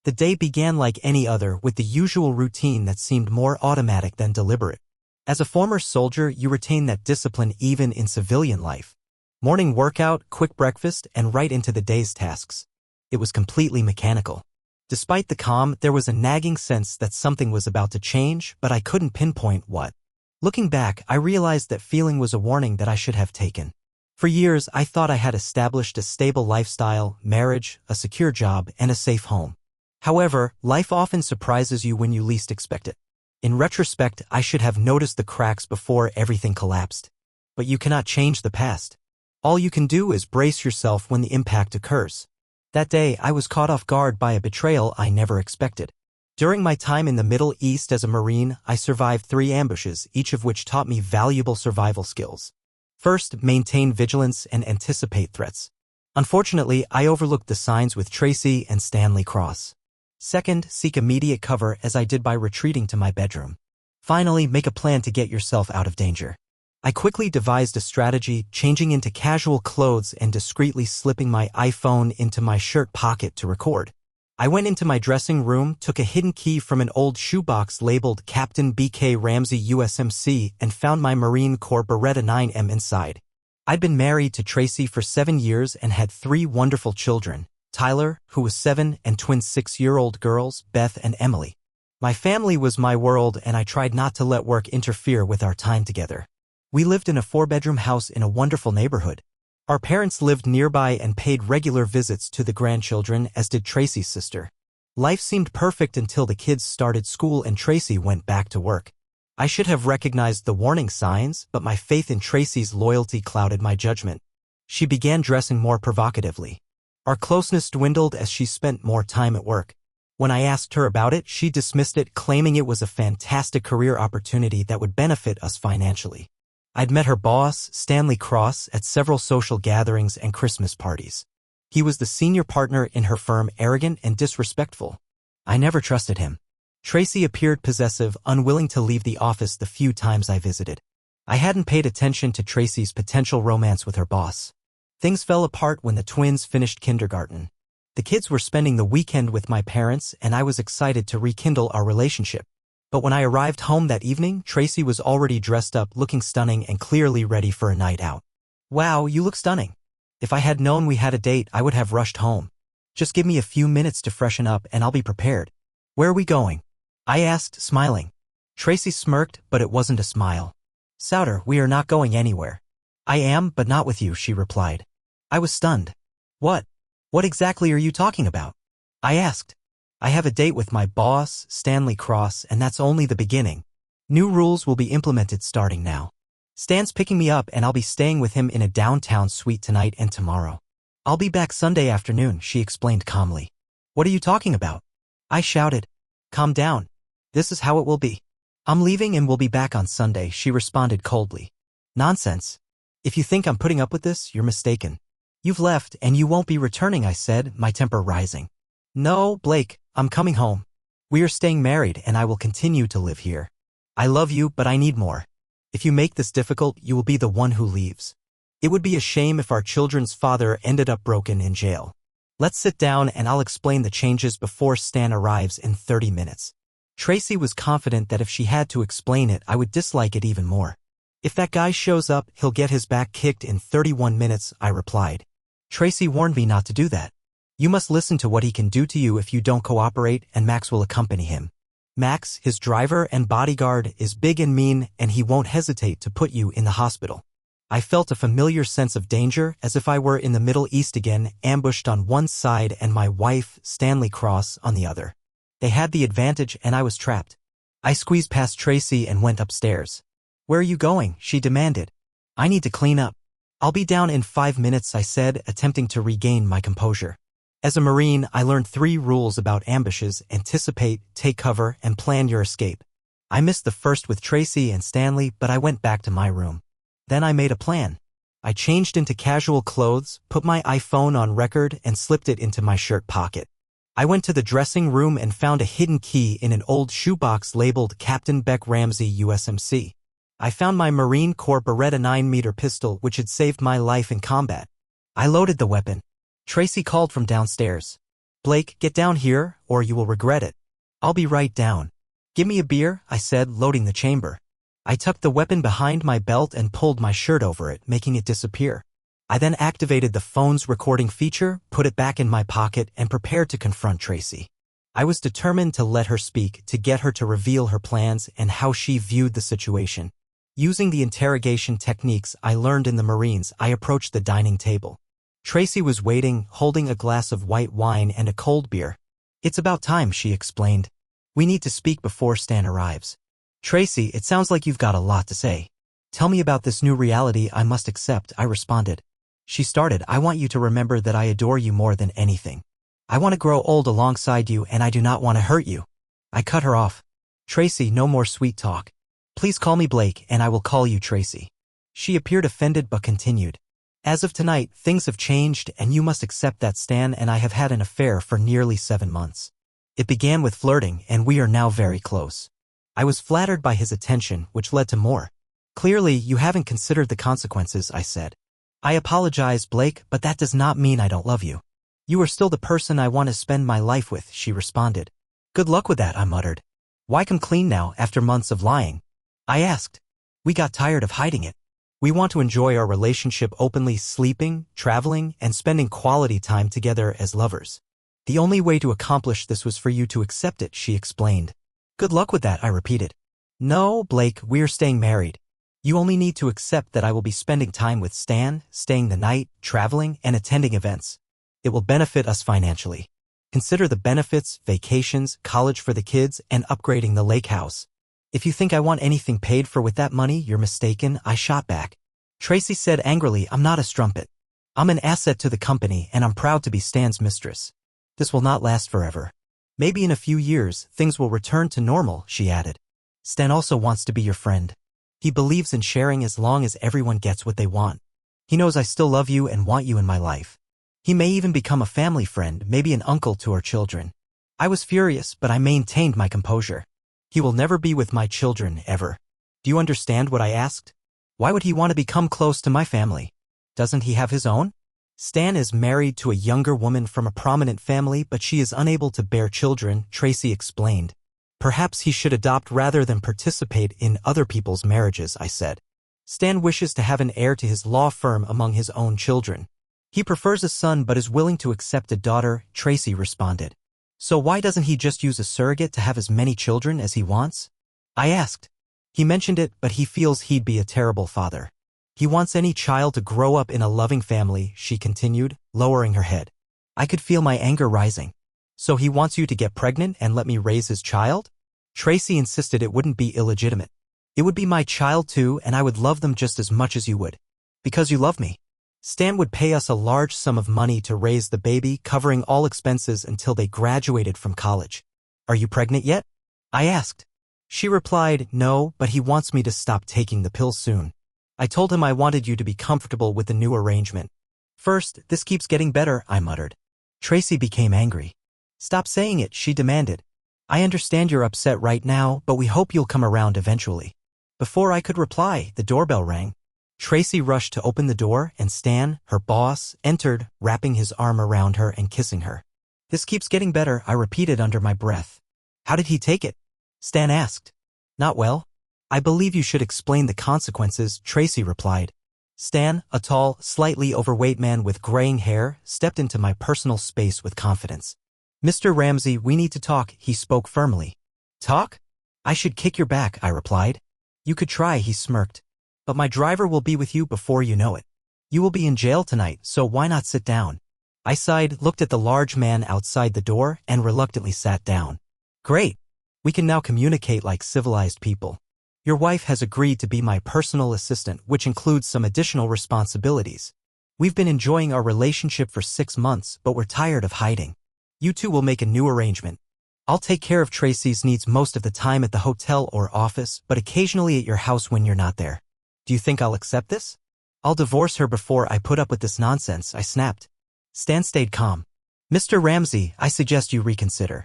The day began like any other, with the usual routine that seemed more automatic than deliberate. As a former soldier, you retain that discipline even in civilian life. Morning workout, quick breakfast, and right into the day's tasks. It was completely mechanical. Despite the calm, there was a nagging sense that something was about to change, but I couldn't pinpoint what. Looking back, I realized that feeling was a warning that I should have taken. For years, I thought I had established a stable lifestyle, marriage, a secure job, and a safe home. However, life often surprises you when you least expect it. In retrospect, I should have noticed the cracks before everything collapsed. But you cannot change the past. All you can do is brace yourself when the impact occurs. That day, I was caught off guard by a betrayal I never expected. During my time in the Middle East as a Marine, I survived 3 ambushes, each of which taught me valuable survival skills. First, maintain vigilance and anticipate threats. Unfortunately, I overlooked the signs with Tracy and Stanley Cross. Second, seek immediate cover as I did by retreating to my bedroom. Finally, make a plan to get yourself out of danger. I quickly devised a strategy, changing into casual clothes and discreetly slipping my iPhone into my shirt pocket to record. I went into my dressing room, took a hidden key from an old shoebox labeled Captain B.K. Ramsey USMC and found my Marine Corps Beretta 9M inside. I'd been married to Tracy for 7 years and had 3 wonderful children. Tyler, who was 7, and twin 6-year-old girls, Beth and Emily. My family was my world, and I tried not to let work interfere with our time together. We lived in a 4-bedroom house in a wonderful neighborhood. Our parents lived nearby and paid regular visits to the grandchildren, as did Tracy's sister. Life seemed perfect until the kids started school and Tracy went back to work. I should have recognized the warning signs, but my faith in Tracy's loyalty clouded my judgment. She began dressing more provocatively. Our closeness dwindled as she spent more time at work. When I asked her about it, she dismissed it, claiming it was a fantastic career opportunity that would benefit us financially. I'd met her boss, Stanley Cross, at several social gatherings and Christmas parties. He was the senior partner in her firm, arrogant and disrespectful. I never trusted him. Tracy appeared possessive, unwilling to leave the office the few times I visited. I hadn't paid attention to Tracy's potential romance with her boss. Things fell apart when the twins finished kindergarten. The kids were spending the weekend with my parents, and I was excited to rekindle our relationship. But when I arrived home that evening, Tracy was already dressed up, looking stunning and clearly ready for a night out. "Wow, you look stunning. If I had known we had a date, I would have rushed home. Just give me a few minutes to freshen up and I'll be prepared." "Where are we going?" I asked, smiling. Tracy smirked, but it wasn't a smile. "Souter, we are not going anywhere." "I am, but not with you," she replied. I was stunned. What exactly are you talking about?" I asked. "I have a date with my boss, Stanley Cross, and that's only the beginning. New rules will be implemented starting now. Stan's picking me up and I'll be staying with him in a downtown suite tonight and tomorrow. I'll be back Sunday afternoon," she explained calmly. "What are you talking about?" I shouted. "Calm down. This is how it will be. I'm leaving and we'll be back on Sunday," she responded coldly. "Nonsense. If you think I'm putting up with this, you're mistaken. You've left and you won't be returning," I said, my temper rising. "No, Blake, I'm coming home. We are staying married and I will continue to live here. I love you, but I need more. If you make this difficult, you will be the one who leaves. It would be a shame if our children's father ended up broken in jail. Let's sit down and I'll explain the changes before Stan arrives in 30 minutes. Tracy was confident that if she had to explain it, I would dislike it even more. "If that guy shows up, he'll get his back kicked in 31 minutes, I replied. "Tracy warned me not to do that. You must listen to what he can do to you if you don't cooperate, and Max will accompany him. Max, his driver and bodyguard, is big and mean, and he won't hesitate to put you in the hospital." I felt a familiar sense of danger, as if I were in the Middle East again, ambushed on one side and my wife, Stanley Cross, on the other. They had the advantage and I was trapped. I squeezed past Tracy and went upstairs. "Where are you going?" she demanded. "I need to clean up." "I'll be down in 5 minutes," I said, attempting to regain my composure. As a Marine, I learned 3 rules about ambushes: anticipate, take cover, and plan your escape. I missed the first with Tracy and Stanley, but I went back to my room. Then I made a plan. I changed into casual clothes, put my iPhone on record, and slipped it into my shirt pocket. I went to the dressing room and found a hidden key in an old shoebox labeled Captain Beck Ramsey USMC. I found my Marine Corps Beretta 9mm pistol, which had saved my life in combat. I loaded the weapon. Tracy called from downstairs. Blake, get down here, or you will regret it. I'll be right down. Give me a beer, I said, loading the chamber. I tucked the weapon behind my belt and pulled my shirt over it, making it disappear. I then activated the phone's recording feature, put it back in my pocket, and prepared to confront Tracy. I was determined to let her speak, to get her to reveal her plans and how she viewed the situation. Using the interrogation techniques I learned in the Marines, I approached the dining table. Tracy was waiting, holding a glass of white wine and a cold beer. It's about time, she explained. We need to speak before Stan arrives. Tracy, it sounds like you've got a lot to say. Tell me about this new reality I must accept, I responded. She started, I want you to remember that I adore you more than anything. I want to grow old alongside you and I do not want to hurt you. I cut her off. Tracy, no more sweet talk. Please call me Blake and I will call you Tracy. She appeared offended but continued. As of tonight, things have changed and you must accept that Stan and I have had an affair for nearly 7 months. It began with flirting and we are now very close. I was flattered by his attention, which led to more. Clearly, you haven't considered the consequences, I said. I apologize, Blake, but that does not mean I don't love you. You are still the person I want to spend my life with, she responded. Good luck with that, I muttered. Why come clean now after months of lying? I asked. We got tired of hiding it. We want to enjoy our relationship openly, sleeping, traveling, and spending quality time together as lovers. The only way to accomplish this was for you to accept it, she explained. Good luck with that, I repeated. No, Blake, we're staying married. You only need to accept that I will be spending time with Stan, staying the night, traveling, and attending events. It will benefit us financially. Consider the benefits, vacations, college for the kids, and upgrading the lake house. If you think I want anything paid for with that money, you're mistaken, I shot back. Tracy said angrily, I'm not a strumpet. I'm an asset to the company and I'm proud to be Stan's mistress. This will not last forever. Maybe in a few years, things will return to normal, she added. Stan also wants to be your friend. He believes in sharing as long as everyone gets what they want. He knows I still love you and want you in my life. He may even become a family friend, maybe an uncle to our children. I was furious, but I maintained my composure. He will never be with my children, ever. Do you understand what I asked? Why would he want to become close to my family? Doesn't he have his own? Stan is married to a younger woman from a prominent family, but she is unable to bear children, Tracy explained. Perhaps he should adopt rather than participate in other people's marriages, I said. Stan wishes to have an heir to his law firm among his own children. He prefers a son but is willing to accept a daughter, Tracy responded. So why doesn't he just use a surrogate to have as many children as he wants? I asked. He mentioned it, but he feels he'd be a terrible father. He wants any child to grow up in a loving family, she continued, lowering her head. I could feel my anger rising. So he wants you to get pregnant and let me raise his child? Tracy insisted it wouldn't be illegitimate. It would be my child too, and I would love them just as much as you would. Because you love me. Stan would pay us a large sum of money to raise the baby, covering all expenses until they graduated from college. Are you pregnant yet? I asked. She replied, no, but he wants me to stop taking the pill soon. I told him I wanted you to be comfortable with the new arrangement. First, this keeps getting better, I muttered. Tracy became angry. Stop saying it, she demanded. I understand you're upset right now, but we hope you'll come around eventually. Before I could reply, the doorbell rang. Tracy rushed to open the door, and Stan, her boss, entered, wrapping his arm around her and kissing her. This keeps getting better, I repeated under my breath. How did he take it? Stan asked. Not well. I believe you should explain the consequences, Tracy replied. Stan, a tall, slightly overweight man with graying hair, stepped into my personal space with confidence. Mr. Ramsey, we need to talk, he spoke firmly. Talk? I should kick your back, I replied. You could try, he smirked. But my driver will be with you before you know it. You will be in jail tonight, so why not sit down? I sighed, looked at the large man outside the door, and reluctantly sat down. Great. We can now communicate like civilized people. Your wife has agreed to be my personal assistant, which includes some additional responsibilities. We've been enjoying our relationship for 6 months, but we're tired of hiding. You two will make a new arrangement. I'll take care of Tracy's needs most of the time at the hotel or office, but occasionally at your house when you're not there. Do you think I'll accept this? I'll divorce her before I put up with this nonsense, I snapped. Stan stayed calm. Mr. Ramsey, I suggest you reconsider.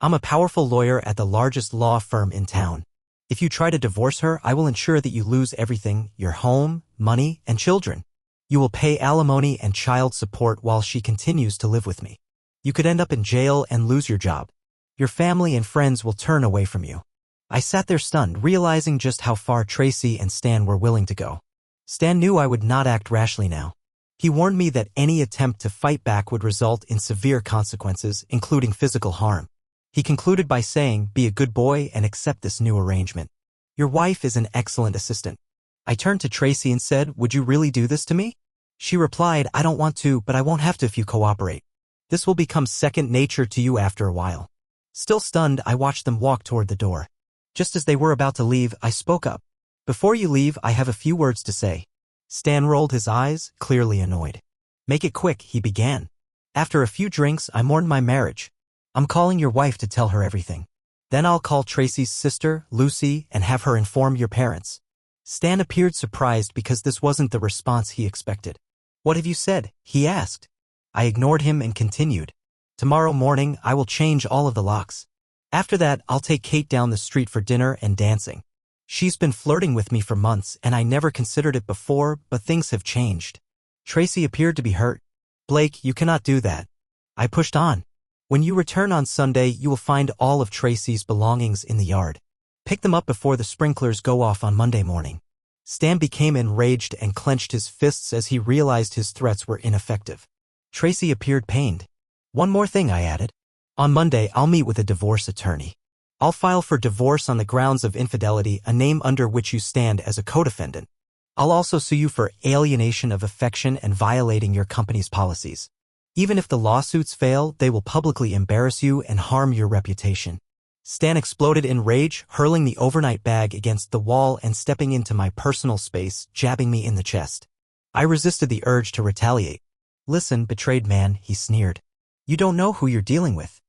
I'm a powerful lawyer at the largest law firm in town. If you try to divorce her, I will ensure that you lose everything, your home, money, and children. You will pay alimony and child support while she continues to live with me. You could end up in jail and lose your job. Your family and friends will turn away from you. I sat there stunned, realizing just how far Tracy and Stan were willing to go. Stan knew I would not act rashly now. He warned me that any attempt to fight back would result in severe consequences, including physical harm. He concluded by saying, "Be a good boy and accept this new arrangement. Your wife is an excellent assistant." I turned to Tracy and said, "Would you really do this to me?" She replied, "I don't want to, but I won't have to if you cooperate. This will become second nature to you after a while." Still stunned, I watched them walk toward the door. Just as they were about to leave, I spoke up. "Before you leave, I have a few words to say." Stan rolled his eyes, clearly annoyed. "Make it quick," he began. "After a few drinks, I mourned my marriage. I'm calling your wife to tell her everything. Then I'll call Tracy's sister, Lucy, and have her inform your parents." Stan appeared surprised because this wasn't the response he expected. "What have you said?" he asked. I ignored him and continued. "Tomorrow morning, I will change all of the locks. After that, I'll take Kate down the street for dinner and dancing. She's been flirting with me for months and I never considered it before, but things have changed." Tracy appeared to be hurt. "Blake, you cannot do that." I pushed on. "When you return on Sunday, you will find all of Tracy's belongings in the yard. Pick them up before the sprinklers go off on Monday morning." Stan became enraged and clenched his fists as he realized his threats were ineffective. Tracy appeared pained. "One more thing," I added. "On Monday, I'll meet with a divorce attorney. I'll file for divorce on the grounds of infidelity, a name under which you stand as a co-defendant. I'll also sue you for alienation of affection and violating your company's policies. Even if the lawsuits fail, they will publicly embarrass you and harm your reputation." Stan exploded in rage, hurling the overnight bag against the wall and stepping into my personal space, jabbing me in the chest. I resisted the urge to retaliate. "Listen, betrayed man," he sneered. "You don't know who you're dealing with.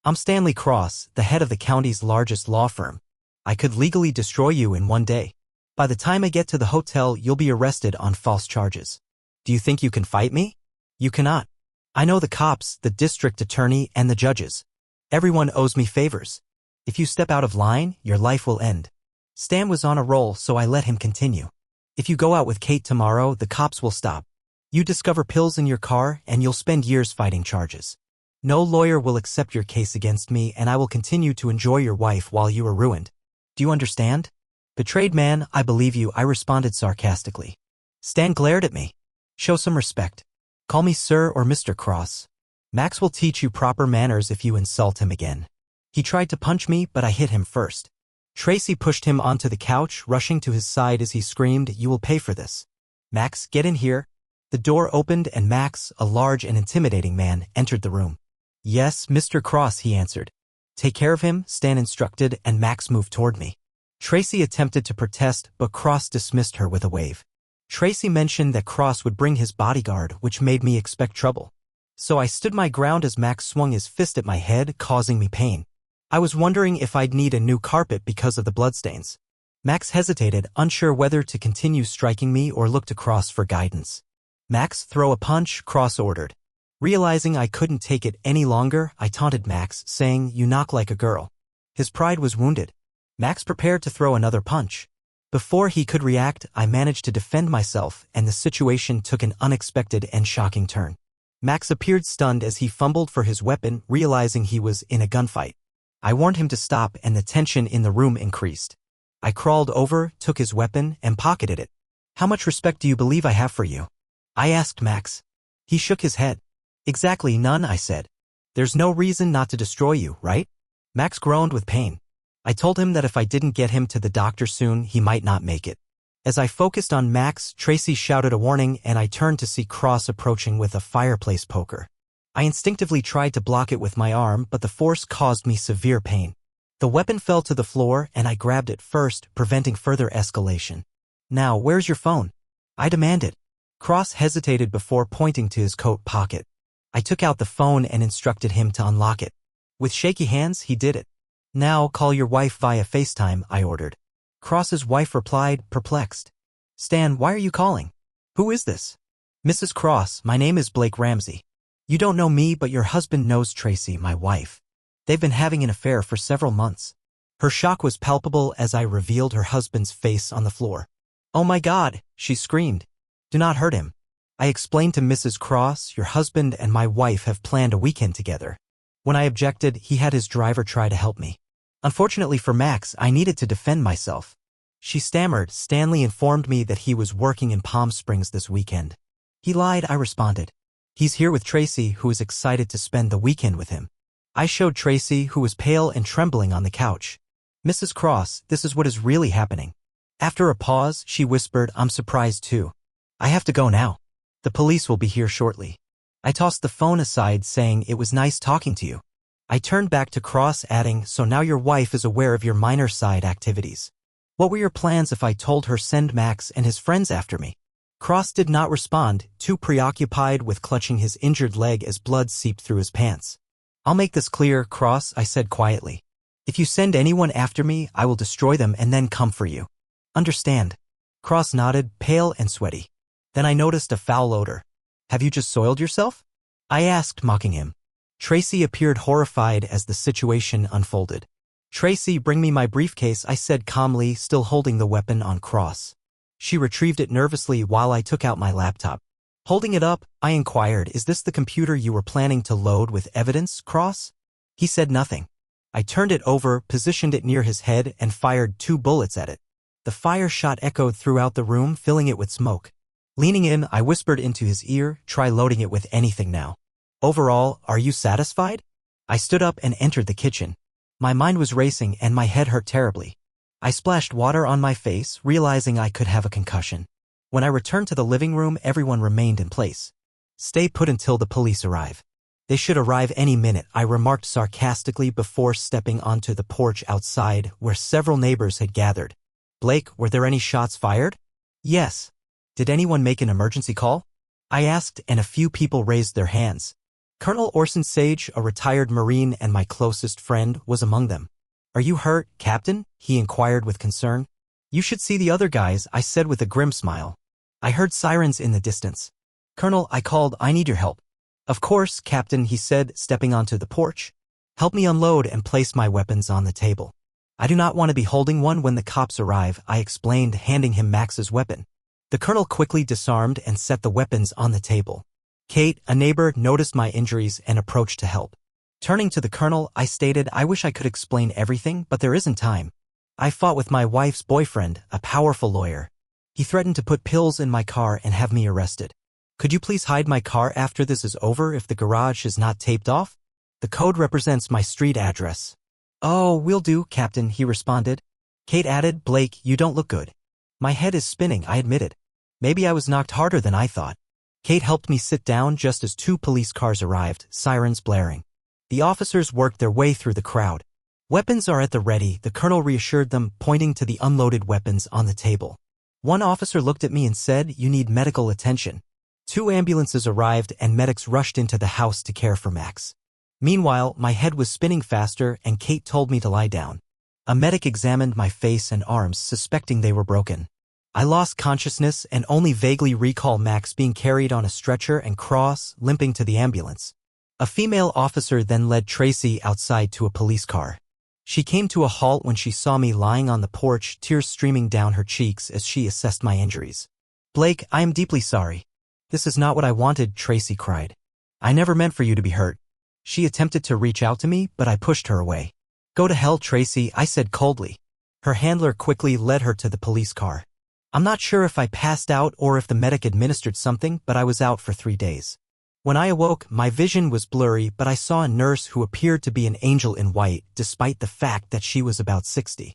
I'm Stanley Cross, the head of the county's largest law firm. I could legally destroy you in one day. By the time I get to the hotel, you'll be arrested on false charges. Do you think you can fight me? You cannot. I know the cops, the district attorney, and the judges. Everyone owes me favors. If you step out of line, your life will end." Stan was on a roll, so I let him continue. "If you go out with Kate tomorrow, the cops will stop. You discover pills in your car, and you'll spend years fighting charges. No lawyer will accept your case against me, and I will continue to enjoy your wife while you are ruined. Do you understand?" "Betrayed man, I believe you," I responded sarcastically. Stan glared at me. "Show some respect. Call me Sir or Mr. Cross. Max will teach you proper manners if you insult him again." He tried to punch me, but I hit him first. Tracy pushed him onto the couch, rushing to his side as he screamed, "You will pay for this. Max, get in here." The door opened and Max, a large and intimidating man, entered the room. "Yes, Mr. Cross," he answered. "Take care of him," Stan instructed, and Max moved toward me. Tracy attempted to protest, but Cross dismissed her with a wave. Tracy mentioned that Cross would bring his bodyguard, which made me expect trouble. So I stood my ground as Max swung his fist at my head, causing me pain. I was wondering if I'd need a new carpet because of the bloodstains. Max hesitated, unsure whether to continue striking me or look to Cross for guidance. "Max, throw a punch," Cross ordered. Realizing I couldn't take it any longer, I taunted Max, saying, "You knock like a girl." His pride was wounded. Max prepared to throw another punch. Before he could react, I managed to defend myself, and the situation took an unexpected and shocking turn. Max appeared stunned as he fumbled for his weapon, realizing he was in a gunfight. I warned him to stop, and the tension in the room increased. I crawled over, took his weapon, and pocketed it. "How much respect do you believe I have for you?" I asked Max. He shook his head. "Exactly none," I said. "There's no reason not to destroy you, right?" Max groaned with pain. I told him that if I didn't get him to the doctor soon, he might not make it. As I focused on Max, Tracy shouted a warning, and I turned to see Cross approaching with a fireplace poker. I instinctively tried to block it with my arm, but the force caused me severe pain. The weapon fell to the floor, and I grabbed it first, preventing further escalation. "Now, where's your phone?" I demanded. Cross hesitated before pointing to his coat pocket. I took out the phone and instructed him to unlock it. With shaky hands, he did it. "Now, call your wife via FaceTime," I ordered. Cross's wife replied, perplexed. "Stan, why are you calling? Who is this?" "Mrs. Cross, my name is Blake Ramsey. You don't know me, but your husband knows Tracy, my wife. They've been having an affair for several months." Her shock was palpable as I revealed her husband's face on the floor. "Oh my God," she screamed. "Do not hurt him. I explained to Mrs. Cross, your husband and my wife have planned a weekend together. When I objected, he had his driver try to help me. Unfortunately for Max, I needed to defend myself. She stammered. Stanley informed me that he was working in Palm Springs this weekend. He lied, I responded. He's here with Tracy, who is excited to spend the weekend with him. I showed Tracy, who was pale and trembling on the couch. Mrs. Cross, this is what is really happening. After a pause, she whispered, I'm surprised too. I have to go now. The police will be here shortly. I tossed the phone aside, saying it was nice talking to you. I turned back to Cross, adding, so now your wife is aware of your minor side activities. What were your plans if I told her send Max and his friends after me? Cross did not respond, too preoccupied with clutching his injured leg as blood seeped through his pants. I'll make this clear, Cross, I said quietly. If you send anyone after me, I will destroy them and then come for you. Understand? Cross nodded, pale and sweaty. Then I noticed a foul odor. Have you just soiled yourself? I asked, mocking him. Tracy appeared horrified as the situation unfolded. Tracy, bring me my briefcase, I said calmly, still holding the weapon on Cross. She retrieved it nervously while I took out my laptop. Holding it up, I inquired, is this the computer you were planning to load with evidence, Cross? He said nothing. I turned it over, positioned it near his head, and fired 2 bullets at it. The fire shot echoed throughout the room, filling it with smoke. Leaning in, I whispered into his ear, try loading it with anything now. Overall, are you satisfied? I stood up and entered the kitchen. My mind was racing and my head hurt terribly. I splashed water on my face, realizing I could have a concussion. When I returned to the living room, everyone remained in place. Stay put until the police arrive. They should arrive any minute, I remarked sarcastically before stepping onto the porch outside, where several neighbors had gathered. Blake, were there any shots fired? Yes. Did anyone make an emergency call? I asked, and a few people raised their hands. Colonel Orson Sage, a retired Marine and my closest friend, was among them. Are you hurt, Captain? He inquired with concern. You should see the other guys, I said with a grim smile. I heard sirens in the distance. Colonel, I called, I need your help. Of course, Captain, he said, stepping onto the porch. Help me unload and place my weapons on the table. I do not want to be holding one when the cops arrive, I explained, handing him Max's weapon. The colonel quickly disarmed and set the weapons on the table. Kate, a neighbor, noticed my injuries and approached to help. Turning to the colonel, I stated, I wish I could explain everything, but there isn't time. I fought with my wife's boyfriend, a powerful lawyer. He threatened to put pills in my car and have me arrested. Could you please hide my car after this is over if the garage is not taped off? The code represents my street address. Oh, will do, Captain, he responded. Kate added, Blake, you don't look good. My head is spinning, I admitted. Maybe I was knocked harder than I thought. Kate helped me sit down just as 2 police cars arrived, sirens blaring. The officers worked their way through the crowd. Weapons are at the ready, the colonel reassured them, pointing to the unloaded weapons on the table. One officer looked at me and said, you need medical attention. 2 ambulances arrived and medics rushed into the house to care for Max. Meanwhile, my head was spinning faster and Kate told me to lie down. A medic examined my face and arms, suspecting they were broken. I lost consciousness and only vaguely recall Max being carried on a stretcher and Cross limping to the ambulance. A female officer then led Tracy outside to a police car. She came to a halt when she saw me lying on the porch, tears streaming down her cheeks as she assessed my injuries. Blake, I am deeply sorry. This is not what I wanted, Tracy cried. I never meant for you to be hurt. She attempted to reach out to me, but I pushed her away. Go to hell, Tracy, I said coldly. Her handler quickly led her to the police car. I'm not sure if I passed out or if the medic administered something, but I was out for 3 days. When I awoke, my vision was blurry, but I saw a nurse who appeared to be an angel in white, despite the fact that she was about 60.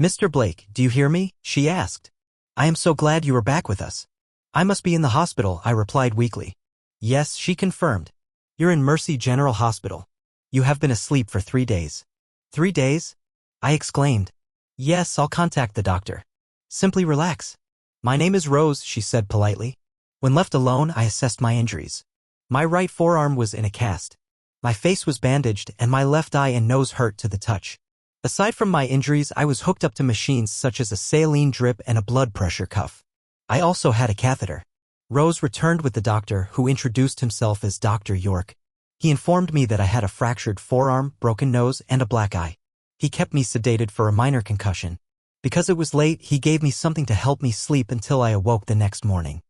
Mr. Blake, do you hear me? She asked. I am so glad you are back with us. I must be in the hospital, I replied weakly. Yes, she confirmed. You're in Mercy General Hospital. You have been asleep for 3 days. 3 days? I exclaimed. Yes, I'll contact the doctor. Simply relax. My name is Rose, she said politely. When left alone, I assessed my injuries. My right forearm was in a cast. My face was bandaged and my left eye and nose hurt to the touch. Aside from my injuries, I was hooked up to machines such as a saline drip and a blood pressure cuff. I also had a catheter. Rose returned with the doctor, who introduced himself as Dr. York. He informed me that I had a fractured forearm, broken nose, and a black eye. He kept me sedated for a minor concussion. Because it was late, he gave me something to help me sleep until I awoke the next morning.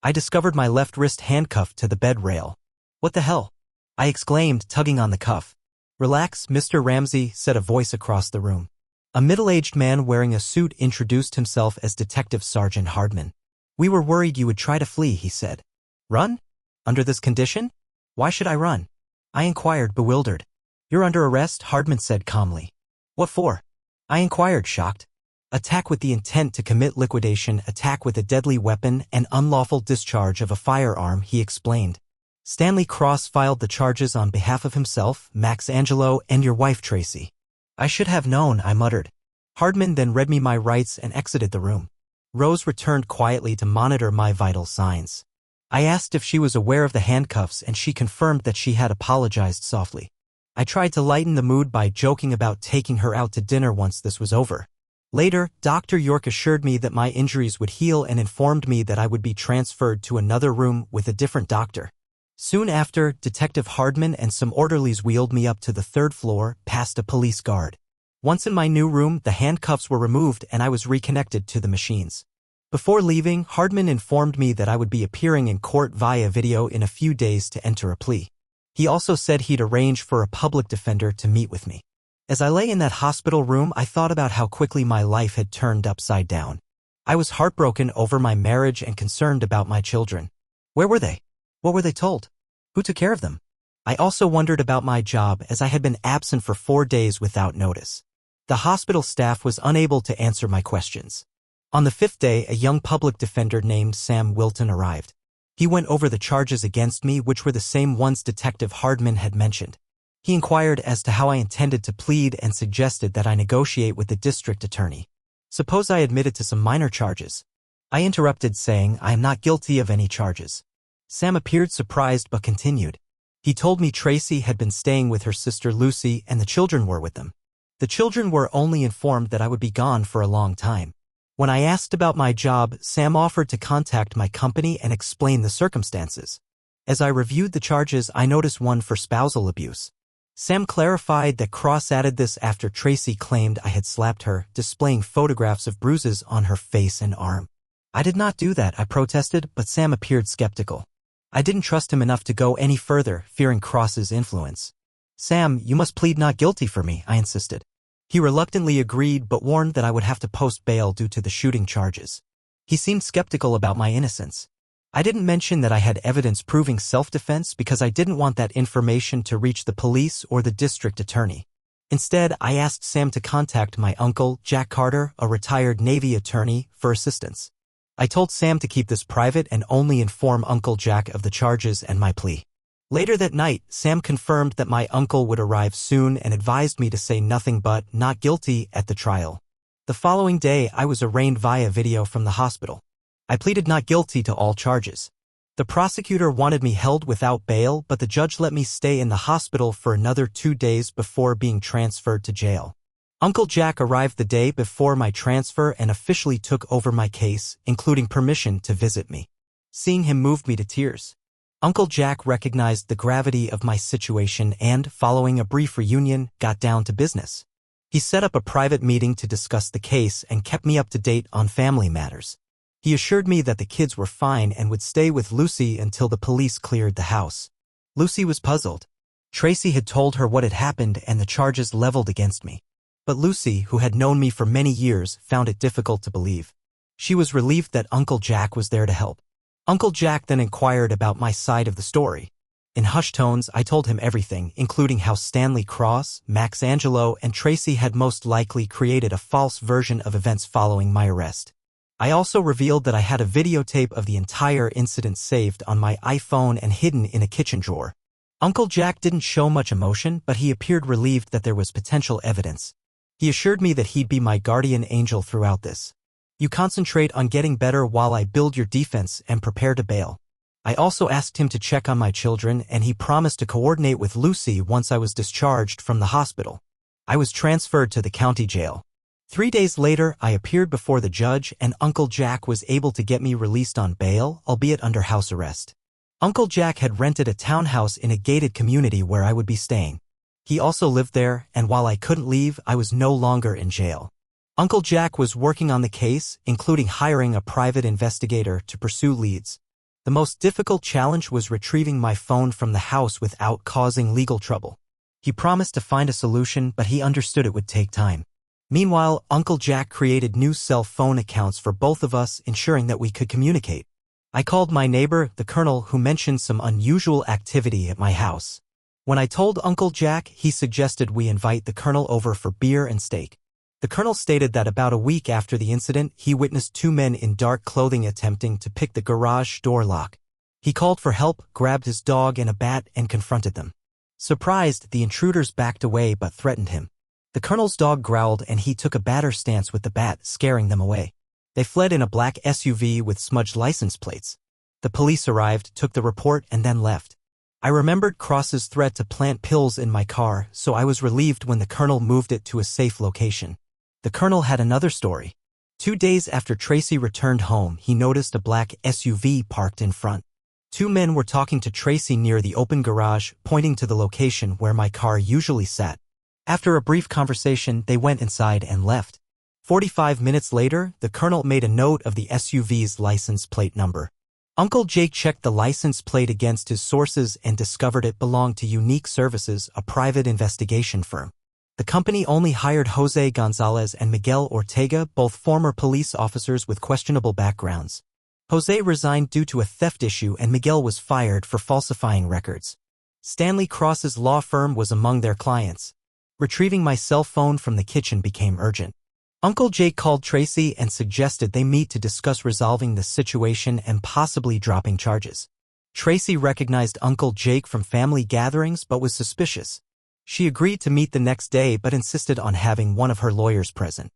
I discovered my left wrist handcuffed to the bed rail. What the hell? I exclaimed, tugging on the cuff. Relax, Mr. Ramsey, said a voice across the room. A middle-aged man wearing a suit introduced himself as Detective Sergeant Hardman. We were worried you would try to flee, he said. Run? Under this condition? Why should I run? I inquired, bewildered. You're under arrest, Hardman said calmly. What for? I inquired, shocked. Attack with the intent to commit liquidation, attack with a deadly weapon, and unlawful discharge of a firearm, he explained. Stanley Cross filed the charges on behalf of himself, Max Angelo, and your wife, Tracy. I should have known, I muttered. Hardman then read me my rights and exited the room. Rose returned quietly to monitor my vital signs. I asked if she was aware of the handcuffs and she confirmed that she had apologized softly. I tried to lighten the mood by joking about taking her out to dinner once this was over. Later, Dr. York assured me that my injuries would heal and informed me that I would be transferred to another room with a different doctor. Soon after, Detective Hardman and some orderlies wheeled me up to the third floor, past a police guard. Once in my new room, the handcuffs were removed and I was reconnected to the machines. Before leaving, Hardman informed me that I would be appearing in court via video in a few days to enter a plea. He also said he'd arrange for a public defender to meet with me. As I lay in that hospital room, I thought about how quickly my life had turned upside down. I was heartbroken over my marriage and concerned about my children. Where were they? What were they told? Who took care of them? I also wondered about my job as I had been absent for 4 days without notice. The hospital staff was unable to answer my questions. On the 5th day, a young public defender named Sam Wilton arrived. He went over the charges against me, which were the same ones Detective Hardman had mentioned. He inquired as to how I intended to plead and suggested that I negotiate with the district attorney. Suppose I admitted to some minor charges. I interrupted, saying I am not guilty of any charges. Sam appeared surprised but continued. He told me Tracy had been staying with her sister Lucy and the children were with them. The children were only informed that I would be gone for a long time. When I asked about my job, Sam offered to contact my company and explain the circumstances. As I reviewed the charges, I noticed one for spousal abuse. Sam clarified that Cross added this after Tracy claimed I had slapped her, displaying photographs of bruises on her face and arm. I did not do that, I protested, but Sam appeared skeptical. I didn't trust him enough to go any further, fearing Cross's influence. Sam, you must plead not guilty for me, I insisted. He reluctantly agreed but warned that I would have to post bail due to the shooting charges. He seemed skeptical about my innocence. I didn't mention that I had evidence proving self-defense because I didn't want that information to reach the police or the district attorney. Instead, I asked Sam to contact my uncle, Jack Carter, a retired Navy attorney, for assistance. I told Sam to keep this private and only inform Uncle Jack of the charges and my plea. Later that night, Sam confirmed that my uncle would arrive soon and advised me to say nothing but not guilty at the trial. The following day, I was arraigned via video from the hospital. I pleaded not guilty to all charges. The prosecutor wanted me held without bail, but the judge let me stay in the hospital for another 2 days before being transferred to jail. Uncle Jack arrived the day before my transfer and officially took over my case, including permission to visit me. Seeing him moved me to tears. Uncle Jack recognized the gravity of my situation and, following a brief reunion, got down to business. He set up a private meeting to discuss the case and kept me up to date on family matters. He assured me that the kids were fine and would stay with Lucy until the police cleared the house. Lucy was puzzled. Tracy had told her what had happened and the charges leveled against me. But Lucy, who had known me for many years, found it difficult to believe. She was relieved that Uncle Jack was there to help. Uncle Jack then inquired about my side of the story. In hushed tones, I told him everything, including how Stanley Cross, Max Angelo, and Tracy had most likely created a false version of events following my arrest. I also revealed that I had a videotape of the entire incident saved on my iPhone and hidden in a kitchen drawer. Uncle Jack didn't show much emotion, but he appeared relieved that there was potential evidence. He assured me that he'd be my guardian angel throughout this. You concentrate on getting better while I build your defense and prepare to bail. I also asked him to check on my children and he promised to coordinate with Lucy once I was discharged from the hospital. I was transferred to the county jail. 3 days later, I appeared before the judge and Uncle Jack was able to get me released on bail, albeit under house arrest. Uncle Jack had rented a townhouse in a gated community where I would be staying. He also lived there, and while I couldn't leave, I was no longer in jail. Uncle Jack was working on the case, including hiring a private investigator to pursue leads. The most difficult challenge was retrieving my phone from the house without causing legal trouble. He promised to find a solution, but he understood it would take time. Meanwhile, Uncle Jack created new cell phone accounts for both of us, ensuring that we could communicate. I called my neighbor, the Colonel, who mentioned some unusual activity at my house. When I told Uncle Jack, he suggested we invite the Colonel over for beer and steak. The Colonel stated that about a week after the incident, he witnessed two men in dark clothing attempting to pick the garage door lock. He called for help, grabbed his dog and a bat, and confronted them. Surprised, the intruders backed away but threatened him. The Colonel's dog growled and he took a batter stance with the bat, scaring them away. They fled in a black SUV with smudged license plates. The police arrived, took the report, and then left. I remembered Cross's threat to plant pills in my car, so I was relieved when the Colonel moved it to a safe location. The Colonel had another story. 2 days after Tracy returned home, he noticed a black SUV parked in front. Two men were talking to Tracy near the open garage, pointing to the location where my car usually sat. After a brief conversation, they went inside and left. 45 minutes later, the Colonel made a note of the SUV's license plate number. Uncle Jake checked the license plate against his sources and discovered it belonged to Unique Services, a private investigation firm. The company only hired Jose Gonzalez and Miguel Ortega, both former police officers with questionable backgrounds. Jose resigned due to a theft issue and Miguel was fired for falsifying records. Stanley Cross's law firm was among their clients. Retrieving my cell phone from the kitchen became urgent. Uncle Jake called Tracy and suggested they meet to discuss resolving the situation and possibly dropping charges. Tracy recognized Uncle Jake from family gatherings but was suspicious. She agreed to meet the next day but insisted on having one of her lawyers present.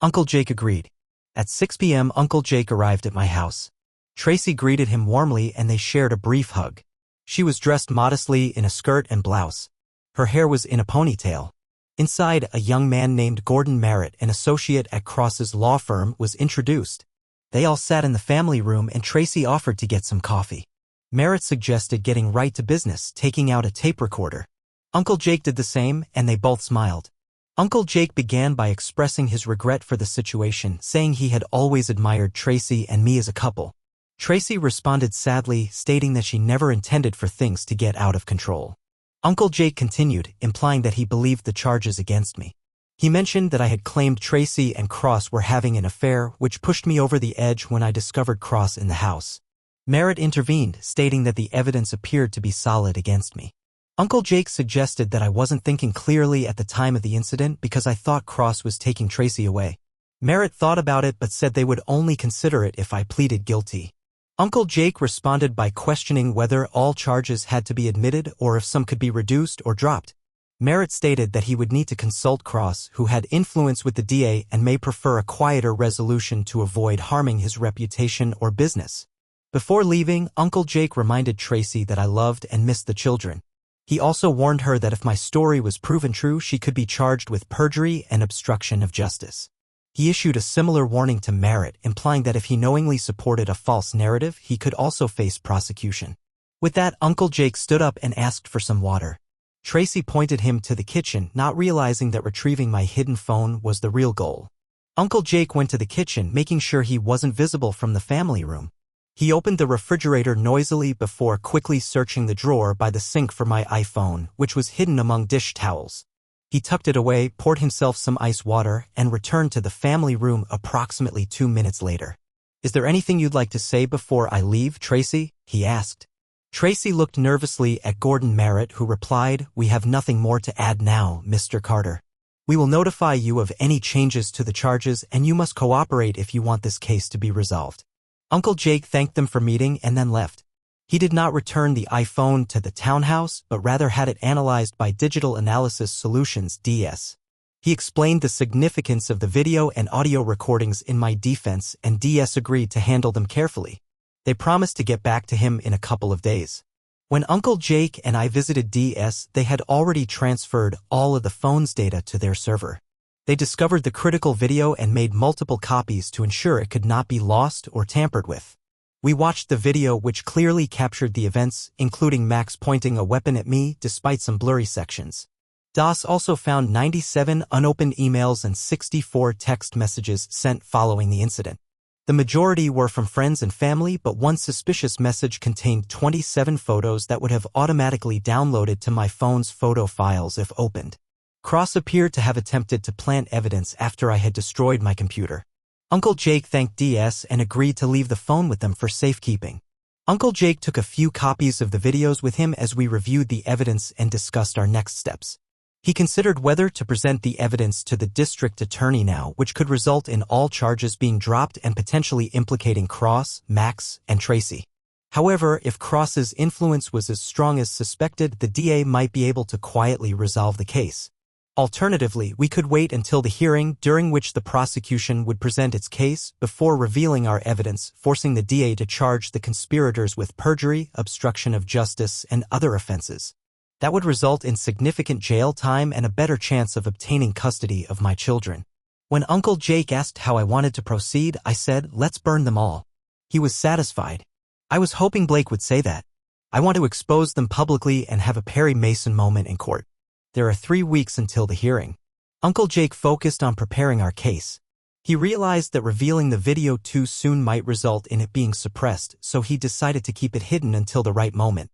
Uncle Jake agreed. At 6 p.m. Uncle Jake arrived at my house. Tracy greeted him warmly and they shared a brief hug. She was dressed modestly in a skirt and blouse. Her hair was in a ponytail. Inside, a young man named Gordon Merritt, an associate at Cross's law firm, was introduced. They all sat in the family room and Tracy offered to get some coffee. Merritt suggested getting right to business, taking out a tape recorder. Uncle Jake did the same, and they both smiled. Uncle Jake began by expressing his regret for the situation, saying he had always admired Tracy and me as a couple. Tracy responded sadly, stating that she never intended for things to get out of control. Uncle Jake continued, implying that he believed the charges against me. He mentioned that I had claimed Tracy and Cross were having an affair, which pushed me over the edge when I discovered Cross in the house. Merritt intervened, stating that the evidence appeared to be solid against me. Uncle Jake suggested that I wasn't thinking clearly at the time of the incident because I thought Cross was taking Tracy away. Merritt thought about it but said they would only consider it if I pleaded guilty. Uncle Jake responded by questioning whether all charges had to be admitted or if some could be reduced or dropped. Merritt stated that he would need to consult Cross, who had influence with the DA and may prefer a quieter resolution to avoid harming his reputation or business. Before leaving, Uncle Jake reminded Tracy that I loved and missed the children. He also warned her that if my story was proven true, she could be charged with perjury and obstruction of justice. He issued a similar warning to Merritt, implying that if he knowingly supported a false narrative, he could also face prosecution. With that, Uncle Jake stood up and asked for some water. Tracy pointed him to the kitchen, not realizing that retrieving my hidden phone was the real goal. Uncle Jake went to the kitchen, making sure he wasn't visible from the family room. He opened the refrigerator noisily before quickly searching the drawer by the sink for my iPhone, which was hidden among dish towels. He tucked it away, poured himself some ice water, and returned to the family room approximately 2 minutes later. "Is there anything you'd like to say before I leave, Tracy?" he asked. Tracy looked nervously at Gordon Merritt, who replied, "We have nothing more to add now, Mr. Carter. We will notify you of any changes to the charges and you must cooperate if you want this case to be resolved." Uncle Jake thanked them for meeting and then left. He did not return the iPhone to the townhouse, but rather had it analyzed by Digital Analysis Solutions (DS). He explained the significance of the video and audio recordings in my defense, and DS agreed to handle them carefully. They promised to get back to him in a couple of days. When Uncle Jake and I visited DS, they had already transferred all of the phone's data to their server. They discovered the critical video and made multiple copies to ensure it could not be lost or tampered with. We watched the video, which clearly captured the events, including Max pointing a weapon at me despite some blurry sections. DOS also found 97 unopened emails and 64 text messages sent following the incident. The majority were from friends and family, but one suspicious message contained 27 photos that would have automatically downloaded to my phone's photo files if opened. Cross appeared to have attempted to plant evidence after I had destroyed my computer. Uncle Jake thanked DS and agreed to leave the phone with them for safekeeping. Uncle Jake took a few copies of the videos with him as we reviewed the evidence and discussed our next steps. He considered whether to present the evidence to the district attorney now, which could result in all charges being dropped and potentially implicating Cross, Max, and Tracy. However, if Cross's influence was as strong as suspected, the DA might be able to quietly resolve the case. Alternatively, we could wait until the hearing, during which the prosecution would present its case, before revealing our evidence, forcing the DA to charge the conspirators with perjury, obstruction of justice, and other offenses. That would result in significant jail time and a better chance of obtaining custody of my children. When Uncle Jake asked how I wanted to proceed, I said, "Let's burn them all." He was satisfied. I was hoping Blake would say that. I want to expose them publicly and have a Perry Mason moment in court. There are 3 weeks until the hearing. Uncle Jake focused on preparing our case. He realized that revealing the video too soon might result in it being suppressed, so he decided to keep it hidden until the right moment.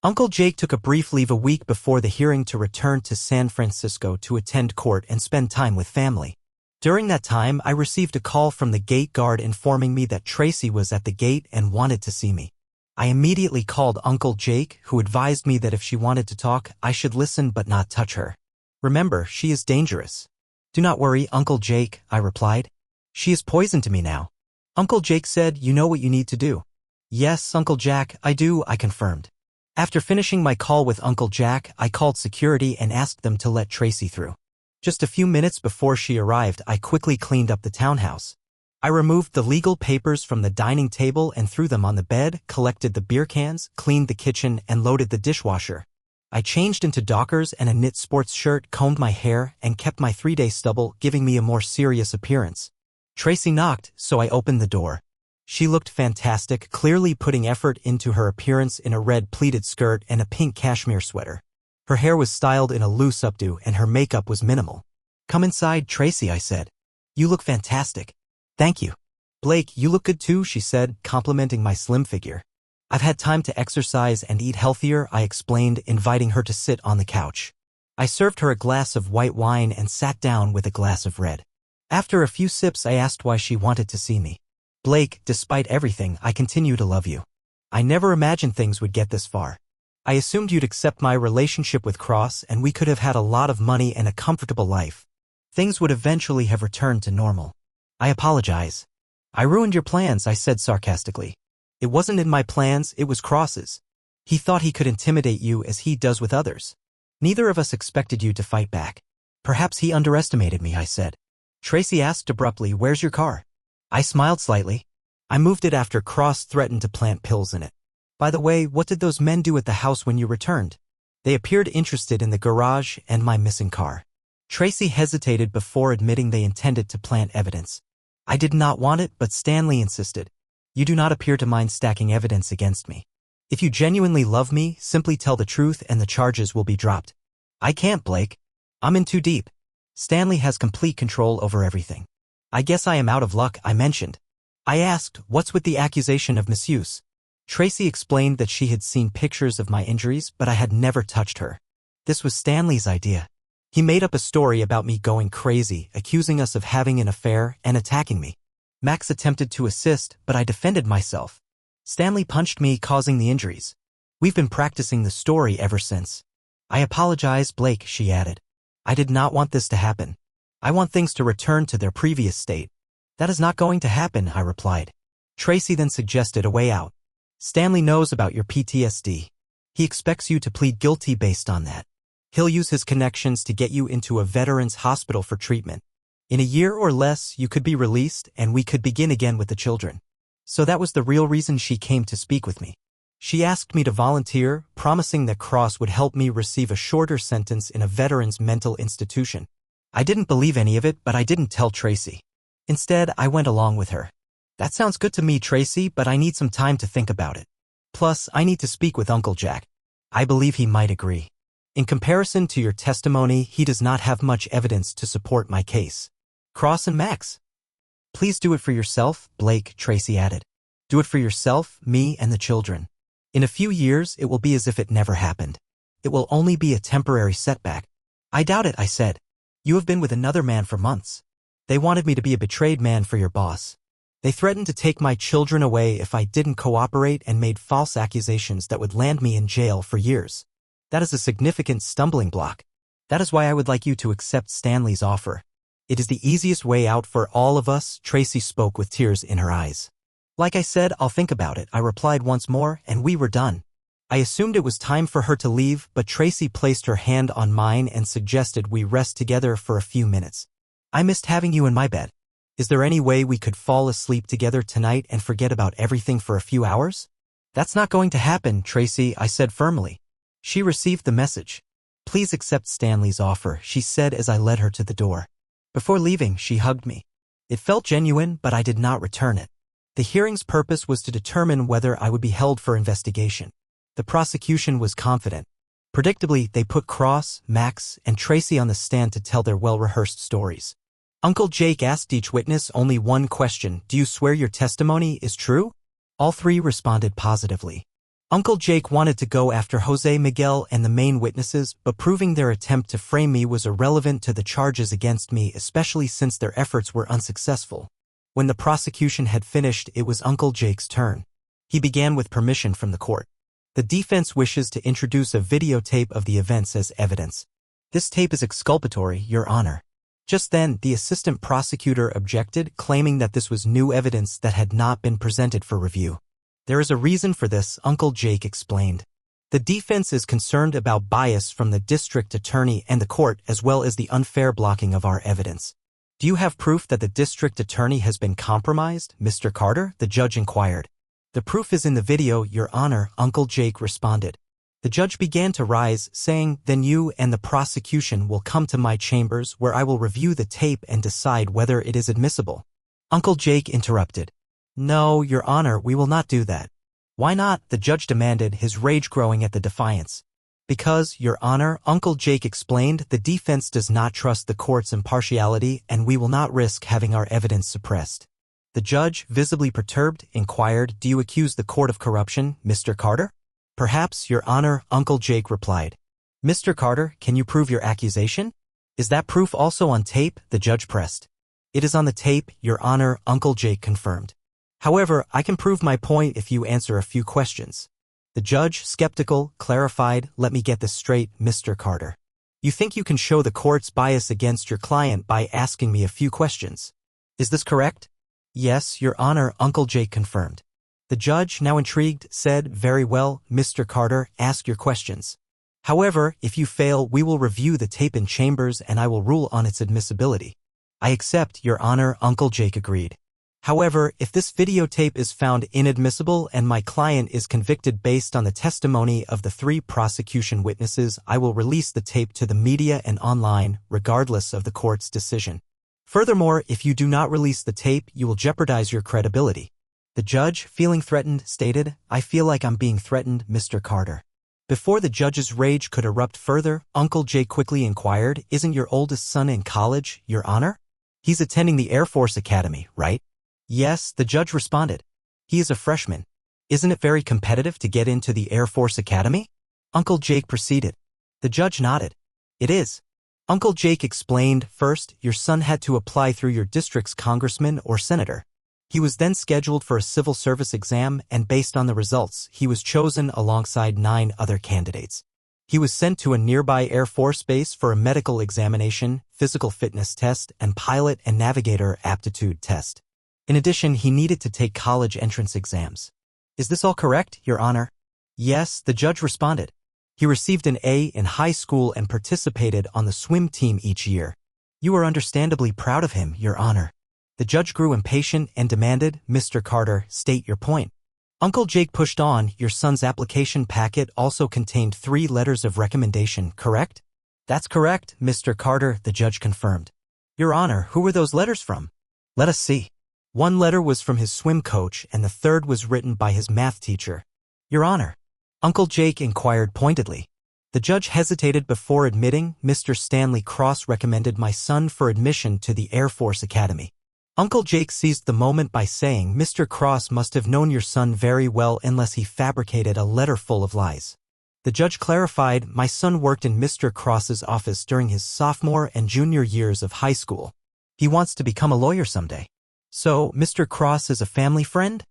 Uncle Jake took a brief leave a week before the hearing to return to San Francisco to attend court and spend time with family. During that time, I received a call from the gate guard informing me that Tracy was at the gate and wanted to see me. I immediately called Uncle Jake, who advised me that if she wanted to talk, I should listen but not touch her. "Remember, she is dangerous." "Do not worry, Uncle Jake," I replied. "She is poison to me now." Uncle Jake said, "You know what you need to do." "Yes, Uncle Jack, I do," I confirmed. After finishing my call with Uncle Jack, I called security and asked them to let Tracy through. Just a few minutes before she arrived, I quickly cleaned up the townhouse. I removed the legal papers from the dining table and threw them on the bed, collected the beer cans, cleaned the kitchen, and loaded the dishwasher. I changed into Dockers and a knit sports shirt, combed my hair, and kept my 3-day stubble, giving me a more serious appearance. Tracy knocked, so I opened the door. She looked fantastic, clearly putting effort into her appearance in a red pleated skirt and a pink cashmere sweater. Her hair was styled in a loose updo and her makeup was minimal. "Come inside, Tracy," I said. "You look fantastic." "Thank you." "Blake, you look good too," she said, complimenting my slim figure. "I've had time to exercise and eat healthier," I explained, inviting her to sit on the couch. I served her a glass of white wine and sat down with a glass of red. After a few sips, I asked why she wanted to see me. "Blake, despite everything, I continue to love you. I never imagined things would get this far. I assumed you'd accept my relationship with Cross and we could have had a lot of money and a comfortable life. Things would eventually have returned to normal. I apologize. I ruined your plans," I said sarcastically. "It wasn't in my plans, it was Cross's. He thought he could intimidate you as he does with others. Neither of us expected you to fight back. Perhaps he underestimated me," I said. Tracy asked abruptly, "Where's your car?" I smiled slightly. "I moved it after Cross threatened to plant pills in it. By the way, what did those men do at the house when you returned?" "They appeared interested in the garage and my missing car." Tracy hesitated before admitting they intended to plant evidence. "I did not want it, but Stanley insisted. You do not appear to mind stacking evidence against me. If you genuinely love me, simply tell the truth and the charges will be dropped." "I can't, Blake. I'm in too deep. Stanley has complete control over everything." "I guess I am out of luck," I mentioned. I asked, "What's with the accusation of misuse?" Tracy explained that she had seen pictures of my injuries, but I had never touched her. This was Stanley's idea. He made up a story about me going crazy, accusing us of having an affair and attacking me. Max attempted to assist, but I defended myself. Stanley punched me, causing the injuries. We've been practicing the story ever since. "I apologize, Blake," she added. "I did not want this to happen. I want things to return to their previous state." "That is not going to happen," I replied. Tracy then suggested a way out. "Stanley knows about your PTSD. He expects you to plead guilty based on that. He'll use his connections to get you into a veterans hospital for treatment. In a year or less, you could be released and we could begin again with the children." So that was the real reason she came to speak with me. She asked me to volunteer, promising that Cross would help me receive a shorter sentence in a veterans mental institution. I didn't believe any of it, but I didn't tell Tracy. Instead, I went along with her. "That sounds good to me, Tracy, but I need some time to think about it. Plus, I need to speak with Uncle Jack. I believe he might agree. In comparison to your testimony, he does not have much evidence to support my case." Cross and Max. Please do it for yourself, Blake, Tracy added. Do it for yourself, me, and the children. In a few years, it will be as if it never happened. It will only be a temporary setback. I doubt it, I said. You have been with another man for months. They wanted me to be a betrayed man for your boss. They threatened to take my children away if I didn't cooperate and made false accusations that would land me in jail for years. That is a significant stumbling block. That is why I would like you to accept Stanley's offer. It is the easiest way out for all of us, Tracy spoke with tears in her eyes. Like I said, I'll think about it, I replied once more, and we were done. I assumed it was time for her to leave, but Tracy placed her hand on mine and suggested we rest together for a few minutes. I missed having you in my bed. Is there any way we could fall asleep together tonight and forget about everything for a few hours? That's not going to happen, Tracy, I said firmly. She received the message. Please accept Stanley's offer, she said as I led her to the door. Before leaving, she hugged me. It felt genuine, but I did not return it. The hearing's purpose was to determine whether I would be held for investigation. The prosecution was confident. Predictably, they put Cross, Max, and Tracy on the stand to tell their well-rehearsed stories. Uncle Jake asked each witness only one question: do you swear your testimony is true? All three responded positively. Uncle Jake wanted to go after Jose Miguel and the main witnesses, but proving their attempt to frame me was irrelevant to the charges against me, especially since their efforts were unsuccessful. When the prosecution had finished, it was Uncle Jake's turn. He began with permission from the court. The defense wishes to introduce a videotape of the events as evidence. This tape is exculpatory, Your Honor. Just then, the assistant prosecutor objected, claiming that this was new evidence that had not been presented for review. There is a reason for this, Uncle Jake explained. The defense is concerned about bias from the district attorney and the court, as well as the unfair blocking of our evidence. Do you have proof that the district attorney has been compromised, Mr. Carter? The judge inquired. The proof is in the video, Your Honor, Uncle Jake responded. The judge began to rise, saying, then you and the prosecution will come to my chambers where I will review the tape and decide whether it is admissible. Uncle Jake interrupted. No, Your Honor, we will not do that. Why not? The judge demanded, his rage growing at the defiance. Because, Your Honor, Uncle Jake explained, the defense does not trust the court's impartiality and we will not risk having our evidence suppressed. The judge, visibly perturbed, inquired, do you accuse the court of corruption, Mr. Carter? Perhaps, Your Honor, Uncle Jake replied. Mr. Carter, can you prove your accusation? Is that proof also on tape? The judge pressed. It is on the tape, Your Honor, Uncle Jake confirmed. However, I can prove my point if you answer a few questions. The judge, skeptical, clarified, let me get this straight, Mr. Carter. You think you can show the court's bias against your client by asking me a few questions. Is this correct? Yes, Your Honor, Uncle Jake confirmed. The judge, now intrigued, said, very well, Mr. Carter, ask your questions. However, if you fail, we will review the tape in chambers and I will rule on its admissibility. I accept, Your Honor, Uncle Jake agreed. However, if this videotape is found inadmissible and my client is convicted based on the testimony of the three prosecution witnesses, I will release the tape to the media and online, regardless of the court's decision. Furthermore, if you do not release the tape, you will jeopardize your credibility. The judge, feeling threatened, stated, I feel like I'm being threatened, Mr. Carter. Before the judge's rage could erupt further, Uncle Jake quickly inquired, isn't your oldest son in college, Your Honor? He's attending the Air Force Academy, right? Yes, the judge responded. He is a freshman. Isn't it very competitive to get into the Air Force Academy? Uncle Jake proceeded. The judge nodded. It is. Uncle Jake explained, first, your son had to apply through your district's congressman or senator. He was then scheduled for a civil service exam, and based on the results, he was chosen alongside 9 other candidates. He was sent to a nearby Air Force base for a medical examination, physical fitness test, and pilot and navigator aptitude test. In addition, he needed to take college entrance exams. Is this all correct, Your Honor? Yes, the judge responded. He received an A in high school and participated on the swim team each year. You are understandably proud of him, Your Honor. The judge grew impatient and demanded, Mr. Carter, state your point. Uncle Jake pushed on, your son's application packet also contained 3 letters of recommendation, correct? That's correct, Mr. Carter, the judge confirmed. Your Honor, who were those letters from? Let us see. 1 letter was from his swim coach and the 3rd was written by his math teacher. Your Honor. Uncle Jake inquired pointedly. The judge hesitated before admitting, Mr. Stanley Cross recommended my son for admission to the Air Force Academy. Uncle Jake seized the moment by saying, "Mr. Cross must have known your son very well unless he fabricated a letter full of lies." The judge clarified, "My son worked in Mr. Cross's office during his sophomore and junior years of high school. He wants to become a lawyer someday." "So, Mr. Cross is a family friend?"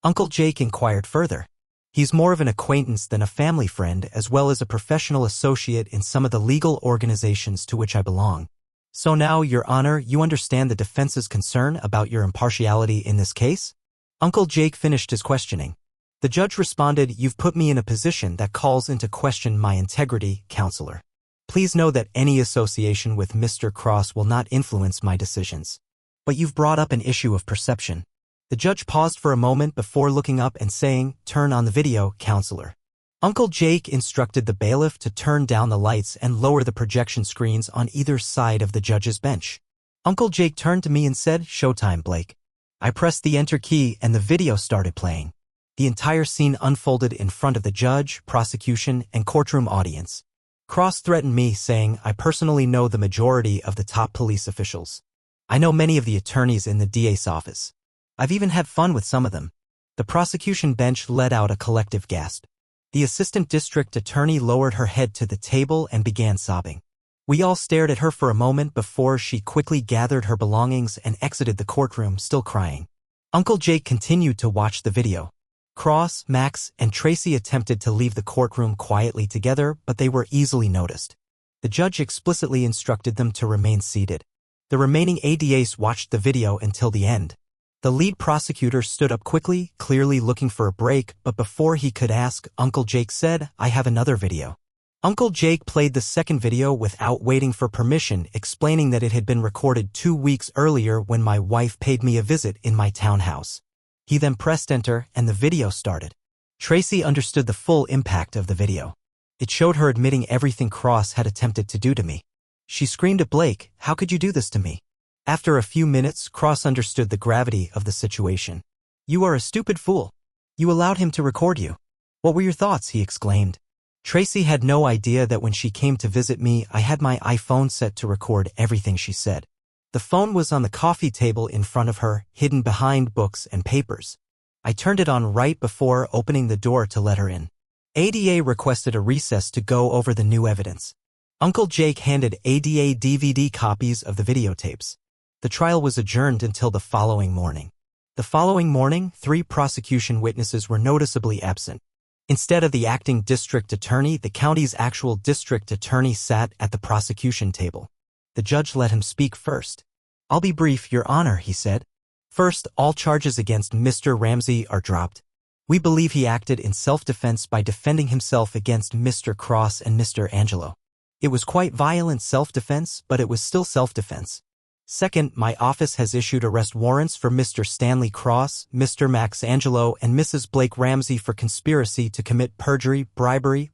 Uncle Jake inquired further. "He's more of an acquaintance than a family friend, as well as a professional associate in some of the legal organizations to which I belong." "So now, Your Honor, you understand the defense's concern about your impartiality in this case?" Uncle Jake finished his questioning. The judge responded, "You've put me in a position that calls into question my integrity, counselor. Please know that any association with Mr. Cross will not influence my decisions. But you've brought up an issue of perception." The judge paused for a moment before looking up and saying, "Turn on the video, counselor." Uncle Jake instructed the bailiff to turn down the lights and lower the projection screens on either side of the judge's bench. Uncle Jake turned to me and said, "Showtime, Blake." I pressed the enter key and the video started playing. The entire scene unfolded in front of the judge, prosecution, and courtroom audience. Cross threatened me, saying, "I personally know the majority of the top police officials. I know many of the attorneys in the DA's office. I've even had fun with some of them." The prosecution bench let out a collective gasp. The assistant district attorney lowered her head to the table and began sobbing. We all stared at her for a moment before she quickly gathered her belongings and exited the courtroom, still crying. Uncle Jake continued to watch the video. Cross, Max, and Tracy attempted to leave the courtroom quietly together, but they were easily noticed. The judge explicitly instructed them to remain seated. The remaining ADAs watched the video until the end. The lead prosecutor stood up quickly, clearly looking for a break, but before he could ask, Uncle Jake said, "I have another video." Uncle Jake played the second video without waiting for permission, explaining that it had been recorded 2 weeks earlier when my wife paid me a visit in my townhouse. He then pressed enter and the video started. Tracy understood the full impact of the video. It showed her admitting everything Cross had attempted to do to me. She screamed at Blake, "How could you do this to me?" After a few minutes, Cross understood the gravity of the situation. "You are a stupid fool. You allowed him to record you. What were your thoughts?" he exclaimed. Tracy had no idea that when she came to visit me, I had my iPhone set to record everything she said. The phone was on the coffee table in front of her, hidden behind books and papers. I turned it on right before opening the door to let her in. ADA requested a recess to go over the new evidence. Uncle Jake handed ADA DVD copies of the videotapes. The trial was adjourned until the following morning. The following morning, 3 prosecution witnesses were noticeably absent. Instead of the acting district attorney, the county's actual district attorney sat at the prosecution table. The judge let him speak first. "I'll be brief, Your Honor," he said. "First, all charges against Mr. Ramsey are dropped. We believe he acted in self-defense by defending himself against Mr. Cross and Mr. Angelo. It was quite violent self-defense, but it was still self-defense. Second, my office has issued arrest warrants for Mr. Stanley Cross, Mr. Max Angelo, and Mrs. Blake Ramsey for conspiracy to commit perjury, bribery,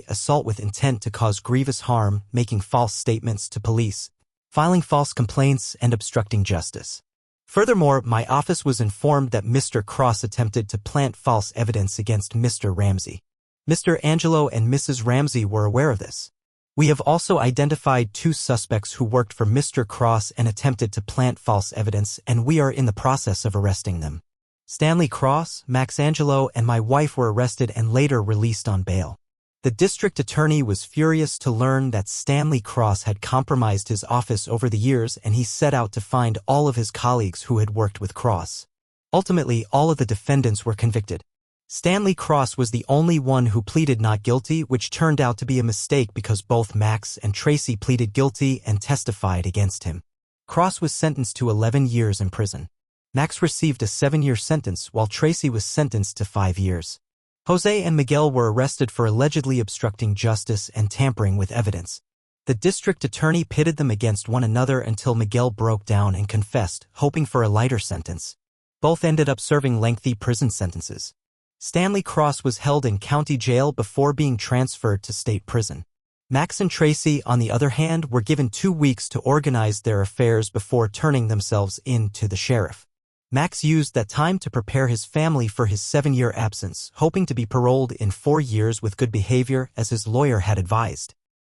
assault with intent to cause grievous harm, making false statements to police, filing false complaints, and obstructing justice. Furthermore, my office was informed that Mr. Cross attempted to plant false evidence against Mr. Ramsey. Mr. Angelo and Mrs. Ramsey were aware of this. We have also identified 2 suspects who worked for Mr. Cross and attempted to plant false evidence, and we are in the process of arresting them. Stanley Cross, Max Angelo, and my wife were arrested and later released on bail. The district attorney was furious to learn that Stanley Cross had compromised his office over the years, and he set out to find all of his colleagues who had worked with Cross. Ultimately, all of the defendants were convicted. Stanley Cross was the only one who pleaded not guilty, which turned out to be a mistake because both Max and Tracy pleaded guilty and testified against him. Cross was sentenced to 11 years in prison. Max received a 7-year sentence, while Tracy was sentenced to 5 years. Jose and Miguel were arrested for allegedly obstructing justice and tampering with evidence. The district attorney pitted them against one another until Miguel broke down and confessed, hoping for a lighter sentence. Both ended up serving lengthy prison sentences. Stanley Cross was held in county jail before being transferred to state prison. Max and Tracy, on the other hand, were given 2 weeks to organize their affairs before turning themselves in to the sheriff. Max used that time to prepare his family for his 7-year absence, hoping to be paroled in 4 years with good behavior as his lawyer had advised.